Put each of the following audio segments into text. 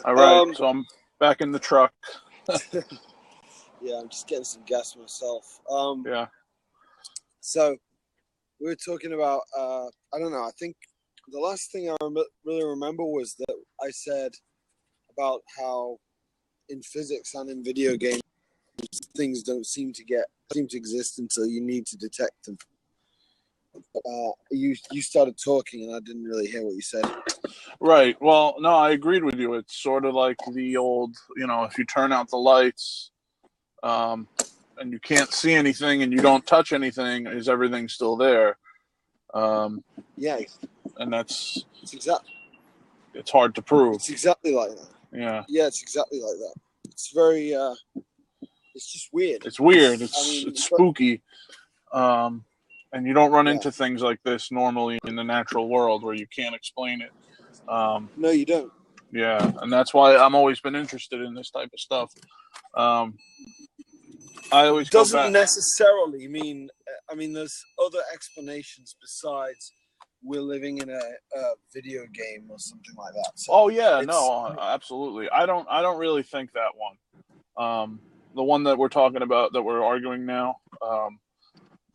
All right, so I'm back in the truck. Yeah, I'm just getting some gas myself. Yeah. So we were talking about, I don't know, I think the last thing I really remember was that I said about how in physics and in video games, things don't seem to exist until you need to detect them. You started talking and I didn't really hear what you said. Right. Well, no, I agreed with you. It's sort of like the old, if you turn out the lights, and you can't see anything and you don't touch anything, is everything still there? Yeah. And it's hard to prove. It's exactly like that. Yeah. Yeah, it's exactly like that. It's very, it's just weird. It's weird. It's spooky. And you don't run into things like this normally in the natural world where you can't explain it. No, you don't. Yeah, and that's why I'm always been interested in this type of stuff. I always doesn't necessarily mean. I mean, there's other explanations besides we're living in a video game or something like that. So oh yeah, no, absolutely. I don't really think that one. The one that we're talking about, that we're arguing now,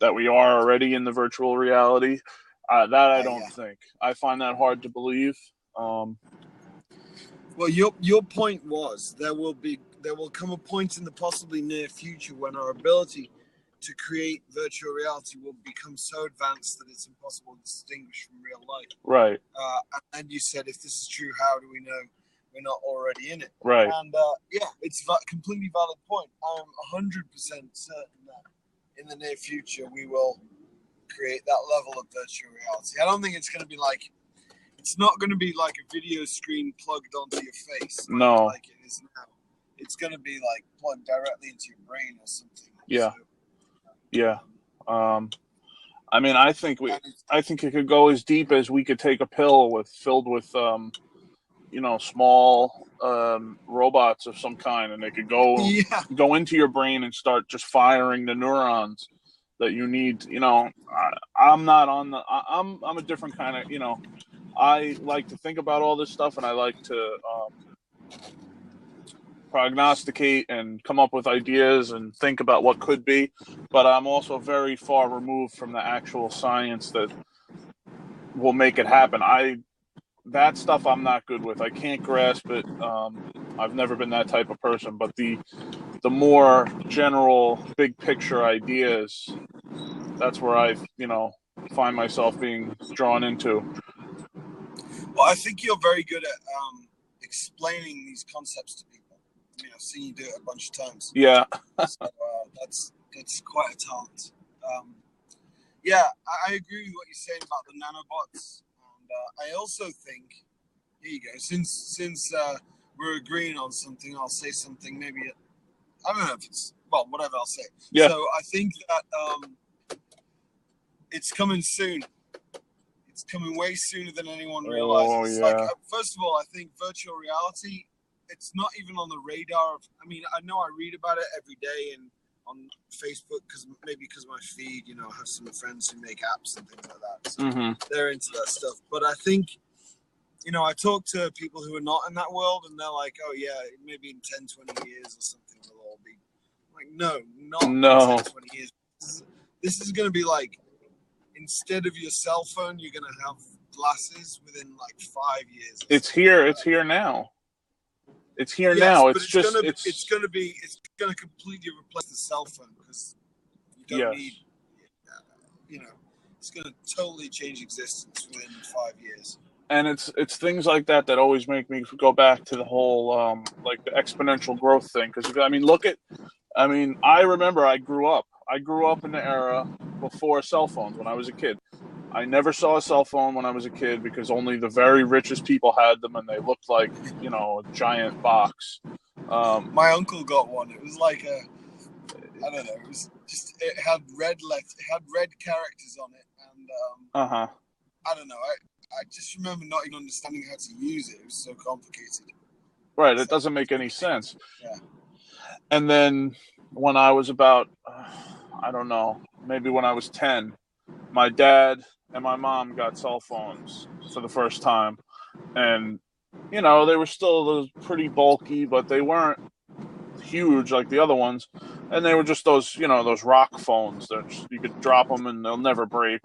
that we are already in the virtual reality, that I don't think. I find that hard to believe. Well, your point was there will come a point in the possibly near future when our ability to create virtual reality will become so advanced that it's impossible to distinguish from real life. Right. And you said, if this is true, how do we know we're not already in it? Right. And it's a completely valid point. I'm 100% certain that in the near future we will create that level of virtual reality. I don't think it's going to be like, it's not going to be like a video screen plugged onto your face. Like it is now. It's going to be like plugged directly into your brain or something. Yeah. Yeah. I mean, I think it could go as deep as we could take a pill filled with small robots of some kind, and they could go into your brain and start just firing the neurons that you need. I'm not on the. I'm a different kind of. I like to think about all this stuff, and I like to prognosticate and come up with ideas and think about what could be. But I'm also very far removed from the actual science that will make it happen. That stuff I'm not good with. I can't grasp it. I've never been that type of person. But the more general, big picture ideas, that's where I find myself being drawn into. Well, I think you're very good at explaining these concepts to people. I mean, I've seen you do it a bunch of times. Yeah. So that's quite a talent. I agree with what you're saying about the nanobots. And I also think, here you go, since we're agreeing on something, I'll say something, maybe, I don't know if it's, well, whatever I'll say. Yeah. So I think that it's coming soon. It's coming way sooner than anyone realizes. Oh, yeah. Like, first of all, I think virtual reality, it's not even on the radar of, I mean, I know I read about it every day and on Facebook, because my feed, I have some friends who make apps and things like that. So they're into that stuff. But I think, I talk to people who are not in that world, and they're like, oh yeah, maybe in 10, 20 years or something we'll all be. Like, no, not 10, 20 years. This is going to be like, instead of your cell phone, you're going to have glasses within like 5 years. It's here. It's here now. It's here now. It's going to completely replace the cell phone, because you don't need. It's going to totally change existence within 5 years. And it's things like that always make me go back to the whole like the exponential growth thing. Because I remember I grew up in the era before cell phones when I was a kid. I never saw a cell phone when I was a kid because only the very richest people had them, and they looked like, a giant box. My uncle got one. It was like I don't know. It was just, it had red characters on it, and I don't know. I just remember not even understanding how to use it. It was so complicated. Right. It doesn't make any sense. Yeah. And then when I was about, I don't know, maybe when I was 10, my dad and my mom got cell phones for the first time. And they were still pretty bulky, but they weren't huge like the other ones. And they were just those rock phones that you could drop them and they'll never break.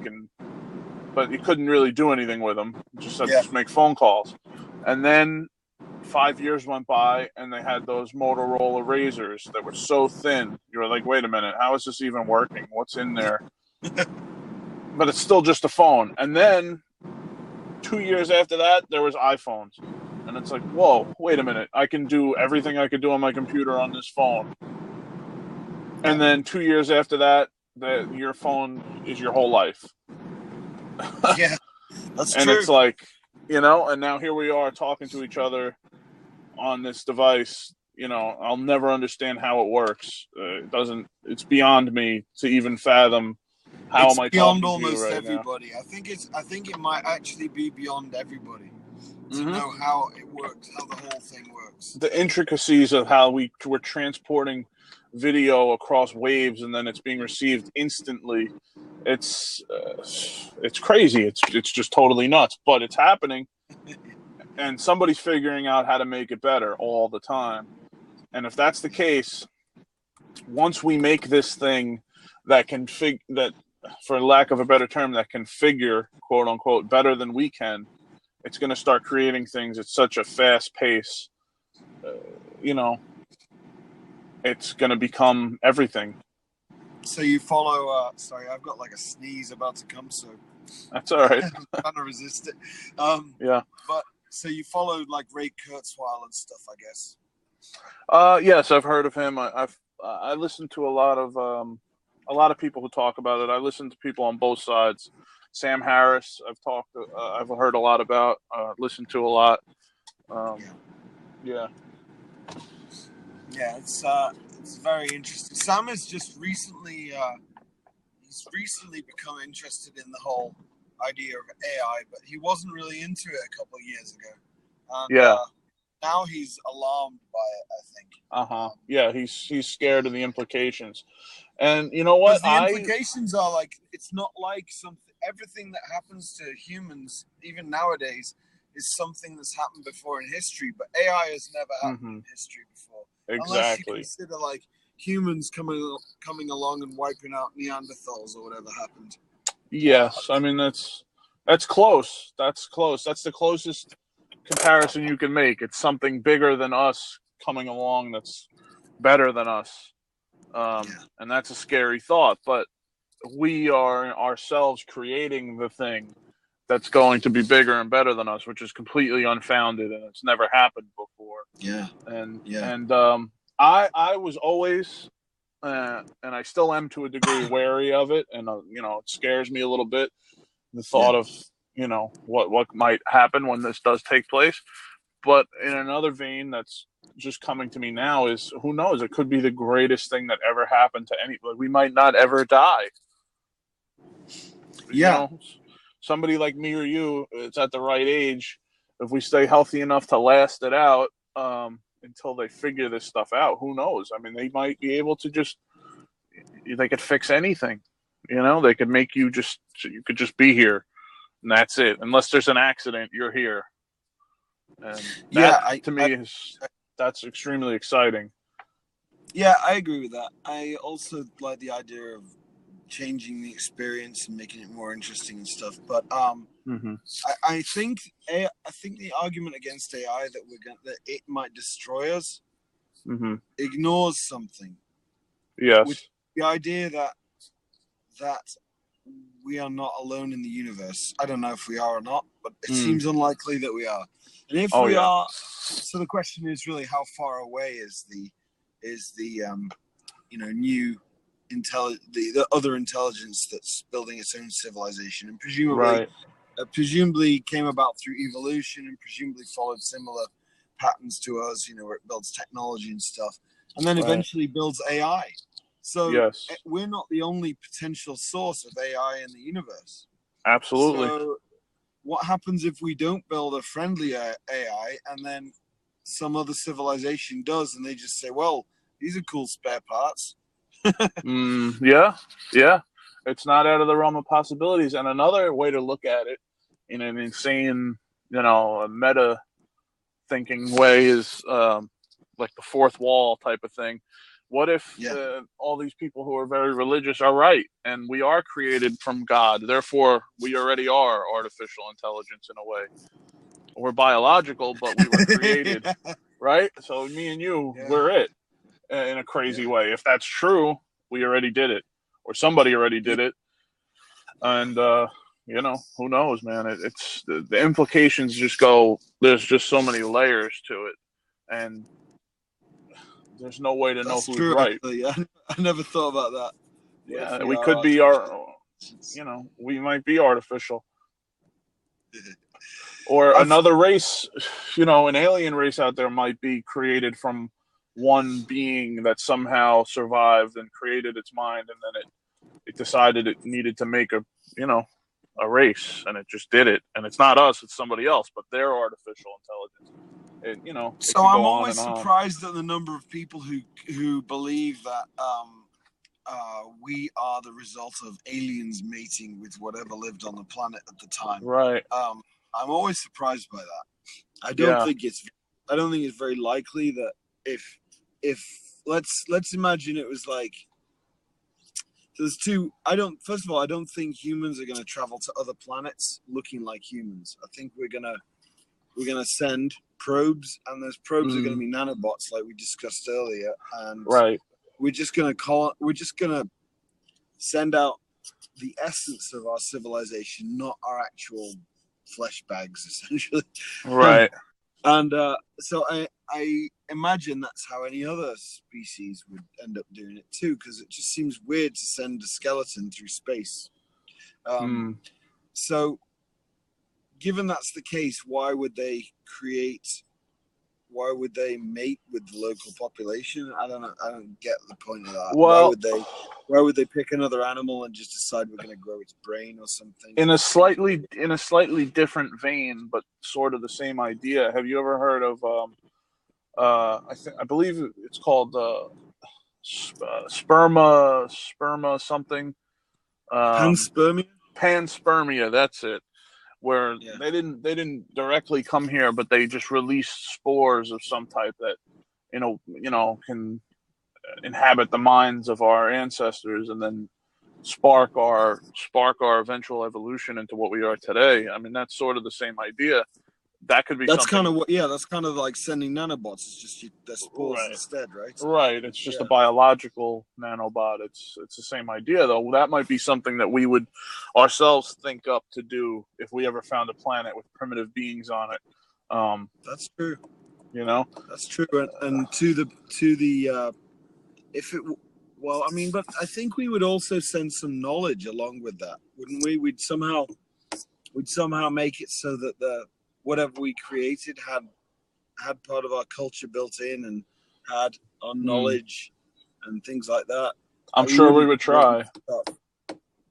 But you couldn't really do anything with them. You just had to Yeah. just make phone calls. And then 5 years went by, and they had those Motorola Razors that were so thin. You were like, wait a minute, how is this even working? What's in there? But it's still just a phone. And then 2 years after that, there was iPhones. And it's like, whoa, wait a minute. I can do everything I could do on my computer on this phone. And then 2 years after that, your phone is your whole life. Yeah, that's And true. it's like, and now here we are talking to each other on this device. I'll never understand how it works. It's beyond me to even fathom how It's am I beyond talking to you almost right now. everybody. I think it might actually be beyond everybody to Mm-hmm. know how it works, how the whole thing works. The intricacies of how we're transporting video across waves and then it's being received instantly. It's crazy. It's just totally nuts, but it's happening, and somebody's figuring out how to make it better all the time. And if that's the case, once we make this thing that that, for lack of a better term, that can figure, quote unquote, better than we can, it's going to start creating things at such a fast pace. Uh, you know, it's going to become everything. So you follow. Sorry, I've got like a sneeze about to come, so That's all right. I'm trying to resist it. Yeah. But so you followed like Ray Kurzweil and stuff, I guess. Yes, I've heard of him. I listened to a lot of people who talk about it. I listen to people on both sides. Sam Harris, I've heard a lot about, listened to a lot. Um, Yeah. yeah. Yeah, it's very interesting. Sam has just recently he's recently become interested in the whole idea of AI, but he wasn't really into it a couple of years ago, and Yeah. now he's alarmed by it. I think. Yeah, he's scared of the implications. And you know Because what? the implications are like it's not like something. Everything that happens to humans, even nowadays, is something that's happened before in history. But AI has never happened in history before, unless you Exactly. consider like humans coming along and wiping out Neanderthals or whatever happened. Yes, I mean that's close. That's close. That's the closest comparison you can make. It's something bigger than us coming along that's better than us. And that's a scary thought, but we are ourselves creating the thing that's going to be bigger and better than us, which is completely unfounded and it's never happened before. Yeah, And yeah, and I was always and I still am to a degree wary of it, and it scares me a little bit, the yeah, thought of what might happen when this does take place. But in another vein, that's just coming to me now is, who knows? It could be the greatest thing that ever happened to anybody. We might not ever die. yeah. Somebody like me or you, it's at the right age. If we stay healthy enough to last it out, until they figure this stuff out, who knows? I mean, they might be able to they could fix anything. They could make you could just be here, and that's it. Unless there's an accident, you're here. And Yeah, that, to me, that's extremely exciting. yeah, I agree with that. I also like the idea of changing the experience and making it more interesting and stuff. But Mm-hmm. I think the argument against AI that it might destroy us Mm-hmm. ignores something, which Yes. the idea that we are not alone in the universe. I don't know if we are or not, but it seems unlikely that we are. And if Oh we yeah. are, so the question is really how far away is the new the other intelligence that's building its own civilization, and Right. presumably came about through evolution and presumably followed similar patterns to us, where it builds technology and stuff, and then Right. eventually builds AI. So Yes. we're not the only potential source of AI in the universe. Absolutely. So what happens if we don't build a friendly AI and then some other civilization does, and they just say, well, these are cool spare parts? Yeah. Yeah. It's not out of the realm of possibilities. And another way to look at it, in an insane, meta thinking way is like the fourth wall type of thing. What if Yeah. all these people who are very religious are right, and we are created from God? Therefore, we already are artificial intelligence in a way. We're biological, but we were created, right? So me and you, Yeah. we're it in a crazy way. If that's true, we already did it, or somebody already did it, and who knows, man? It's the implications just go. There's just so many layers to it, and there's no way to know That's who's true. right. Actually, I never thought about that. What if Yeah, we we are could be artificial? we might be artificial. Or I've another race, an alien race out there might be created from one being that somehow survived and created its mind, and then it decided it needed to make a race, and it just did it. And it's not us, it's somebody else, but they're artificial intelligence. It So could I'm go on always and on. surprised at the number of people who believe that we are the result of aliens mating with whatever lived on the planet at the time. Right. I'm always surprised by that. I don't Yeah. think it's very likely that if let's imagine it was like there's two. First of all, I don't think humans are going to travel to other planets looking like humans. I think we're gonna send probes, and those probes are going to be nanobots, like we discussed earlier, and Right. we're just gonna send out the essence of our civilization, not our actual flesh bags, essentially. Right. And so I imagine that's how any other species would end up doing it too, because it just seems weird to send a skeleton through space. So, given that's the case, why would they mate with the local population? I don't know. I don't get the point of that. Well, why would they pick another animal and just decide we're going to grow its brain or something? in a slightly different vein, but sort of the same idea. Have you ever heard of I believe it's called sperma something, Panspermia. panspermia, that's it, where Yeah. they didn't directly come here, but they just released spores of some type that can inhabit the minds of our ancestors, and then spark our eventual evolution into what we are today. I mean, that's sort of the same idea. That could be That's something. that's kind of like sending nanobots. It's just the spores Right. instead, right? Right. It's just a biological nanobot. It's the same idea, though. That might be something that we would ourselves think up to do if we ever found a planet with primitive beings on it. That's true. That's true. And to the if it well, I mean, but I think we would also send some knowledge along with that, wouldn't we? We'd somehow make it so that the whatever we created had part of our culture built in and had our knowledge and things like that. I'm sure we would try.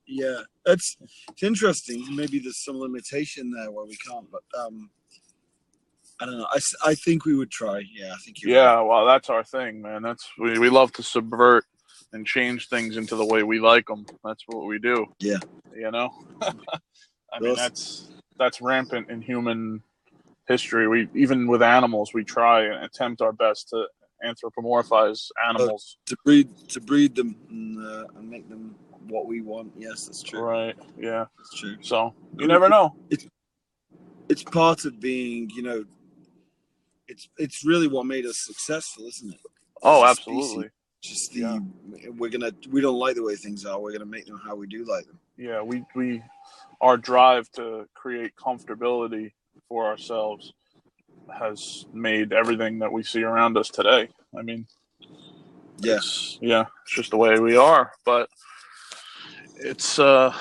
Yeah, it's interesting. Maybe there's some limitation there where we can't, but I don't know. I think we would try. Yeah, I think you're right. Well, that's our thing, man. We love to subvert and change things into the way we like them. That's what we do. Yeah. I mean, that's rampant in human history. We even with animals, we try and attempt our best to anthropomorphize animals to breed them and make them what we want. Yes, that's true. Right. Yeah, that's true. So you never know. It's part of being, it's really what made us successful, isn't it? Oh, absolutely. Just we don't like the way things are. We're gonna make them how we do like them. Yeah, we our drive to create comfortability for ourselves has made everything that we see around us today. I mean, it's just the way we are. But it's a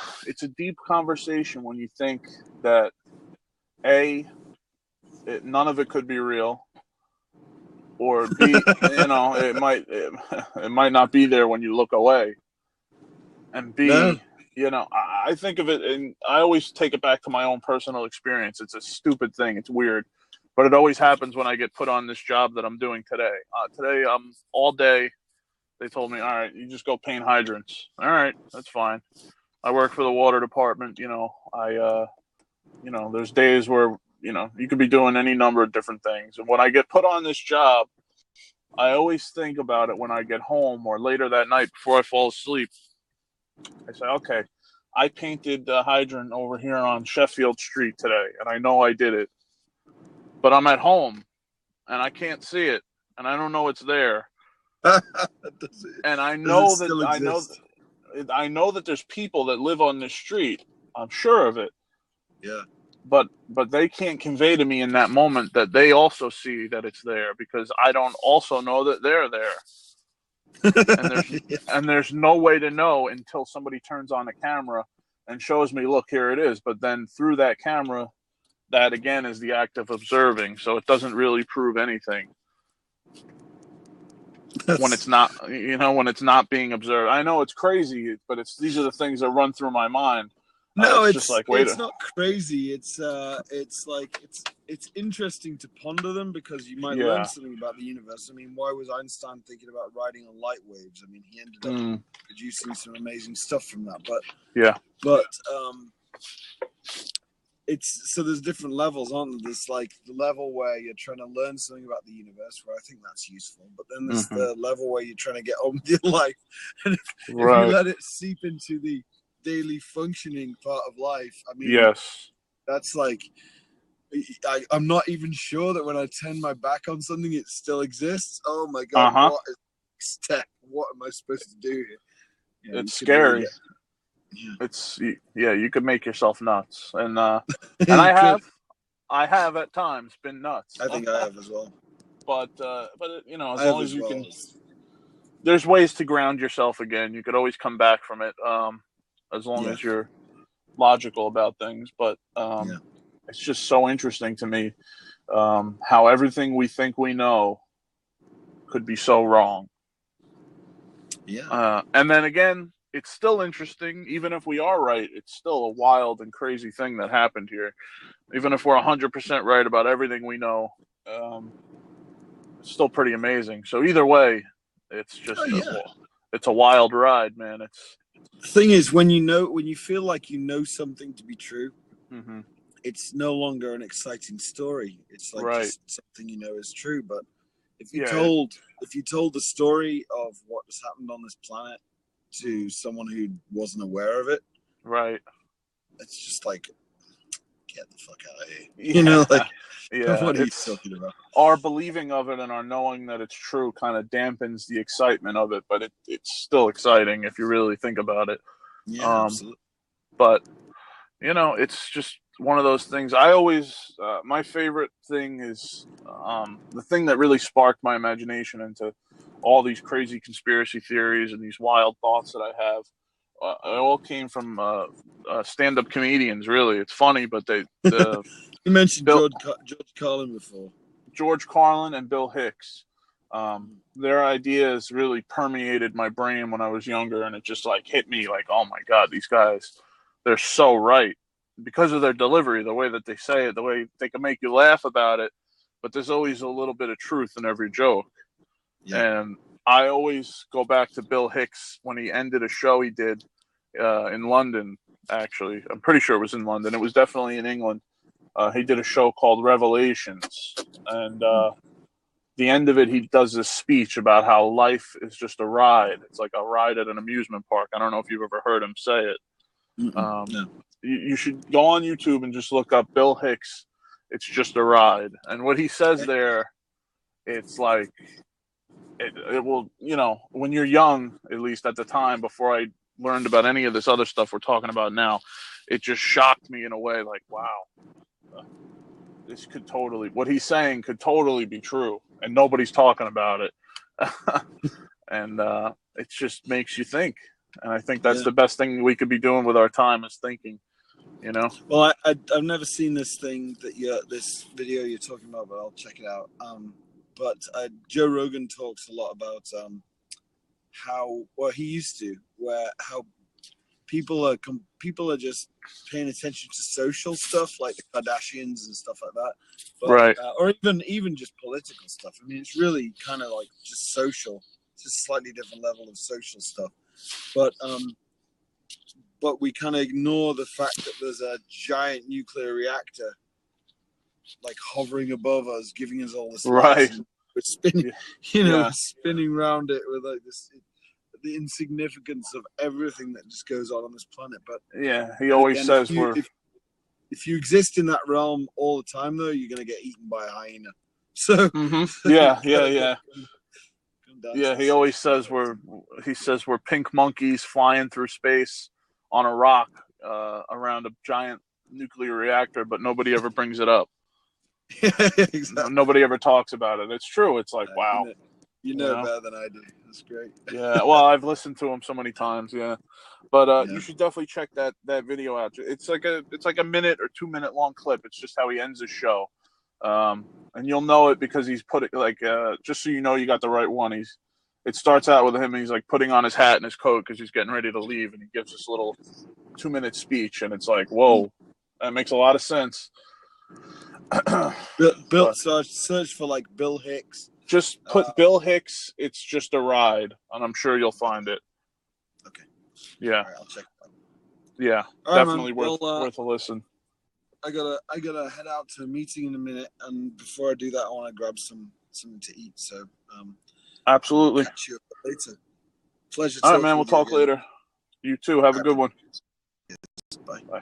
deep conversation when you think that none of it could be real, or B, it might not be there when you look away, and B, I think of it, and I always take it back to my own personal experience. It's a stupid thing. It's weird, but it always happens when I get put on this job that I'm doing today. Today, all day, they told me, all right, you just go paint hydrants. All right, that's fine. I work for the water department. There's days where you could be doing any number of different things. And when I get put on this job, I always think about it when I get home or later that night before I fall asleep. I say, okay, I painted the hydrant over here on Sheffield Street today, and I know I did it. But I'm at home, and I can't see it, and I don't know it's there. And I Does it know that still exist? I know that there's people that live on this street. I'm sure of it. Yeah. But they can't convey to me in that moment that they also see that it's there because I don't also know that they're there. And there's Yeah. and there's no way to know until somebody turns on a camera and shows me, look, here it is. But then through that camera, that again is the act of observing. So it doesn't really prove anything when it's That's not, when it's not being observed. I know it's crazy, but these are the things that run through my mind. no, It's just like, wait it's a, not crazy. It's like it's interesting to ponder them because you might learn yeah, something about the universe. I mean, why was Einstein thinking about riding on light waves? I mean, he ended up mm, producing some amazing stuff from that. yeah, But it's so there's different levels, aren't there? There's like the level where you're trying to learn something about the universe, where I think that's useful. But then there's hmm, the level where you're trying to get on with your life, and if you right, let it seep into the daily functioning part of life, I mean, yes, that's like I'm not even sure that when I turn my back on something, it still exists. Oh my god, uh-huh. what is the step? What am I supposed to do here? Yeah, you It's could really scary. get. Yeah, Yeah, you could make yourself nuts. And you could. I have at times been nuts. I think I have as well. But as I have long as as you well. can, there's ways to ground yourself again. You could always come back from it, as long Yeah, as you're logical about things. But yeah, it's just so interesting to me, how everything we think we know could be so wrong. yeah. And then again, it's still interesting, even if we are right. It's still a wild and crazy thing that happened here. Even if we're 100% right about everything we know, um, it's still pretty amazing. So either way, it's Oh just yeah. it's a wild ride, man. It's The thing is, when you feel like you know something to be true, mm-hmm, it's no longer an exciting story. It's like right. just something you know is true. But if you Yeah, told if you told the story of what has happened on this planet to someone who wasn't aware of it, right. it's just like get the fuck out of here. Yeah, Like yeah. what are you It's talking about? our believing of it and our knowing that it's true kind of dampens the excitement of it, but it's still exciting if you really think about it. Yeah, Um, absolutely. but it's just one of those things. I always, my favorite thing is, the thing that really sparked my imagination into all these crazy conspiracy theories and these wild thoughts that I have. It all came from stand-up comedians. Really, it's funny, but the You mentioned Bill, George Carlin before. George Carlin and Bill Hicks. Their ideas really permeated my brain when I was younger, and it just like hit me like, oh my god, these guys, they're so right because of their delivery, the way that they say it, the way they can make you laugh about it, but there's always a little bit of truth in every joke. Yeah. And I always go back to Bill Hicks when he ended a show he did in London. Actually, I'm pretty sure it was in London. It was definitely in England. He did a show called Revelations, and the end of it, he does this speech about how life is just a ride. It's like a ride at an amusement park. I don't know if you've ever heard him say it. Um, No. you should go on YouTube and just look up Bill Hicks. It's just a ride, and what he says Okay. there, it's like it will. When you're young, at least at the time, before I learned about any of this other stuff we're talking about now, it just shocked me in a way. Like, wow, this could totally what he's saying could totally be true, and nobody's talking about it. And it just makes you think. And I think that's Yeah. the best thing we could be doing with our time is thinking. You know? Well, I've never seen this thing this video you're talking about, but I'll check it out. But Joe Rogan talks a lot about how well he used to, where how people are just paying attention to social stuff like the Kardashians and stuff like that, but Right. or even just political stuff. I mean, it's really kind of like just social, just a slightly different level of social stuff. But we kind of ignore the fact that there's a giant nuclear reactor like hovering above us, giving us all this light, Right. and we're spinning, Yeah. we're Yeah. spinning around it with like this, the insignificance of everything that just goes on this planet. But Yeah. He then always again, if says you we're. if you exist in that realm all the time, though, you're gonna get eaten by a hyena. So, you Yeah. Yeah. gotta Yeah. come down to Yeah. the He always surface. says we're. He says we're pink monkeys flying through space on a rock around a giant nuclear reactor, but nobody ever brings it up. Exactly. Nobody ever talks about it. It's true. It's like, wow. You You know know. better than I do. That's great. Yeah. Well, I've listened to him so many times. Yeah. But you Yeah. should definitely check that video out. It's like a minute or 2 minute long clip. It's just how he ends his show, and you'll know it because he's put it like just so you know you got the right one. It starts out with him and he's like putting on his hat and his coat because he's getting ready to leave, and he gives this little 2 minute speech, and it's like, whoa, that makes a lot of sense. Bill, But search for like Bill Hicks. just put Bill Hicks. It's just a ride, and I'm sure you'll find it. Okay. Yeah. All right, I'll check it out. Yeah, All right, definitely man. worth a listen. I gotta head out to a meeting in a minute, and before I do that, I want to grab something to eat. So, I'll Absolutely. catch you up later. Pleasure All right, man. talking We'll with you talk again. later. You too. Have a All good right, one. bye. Bye.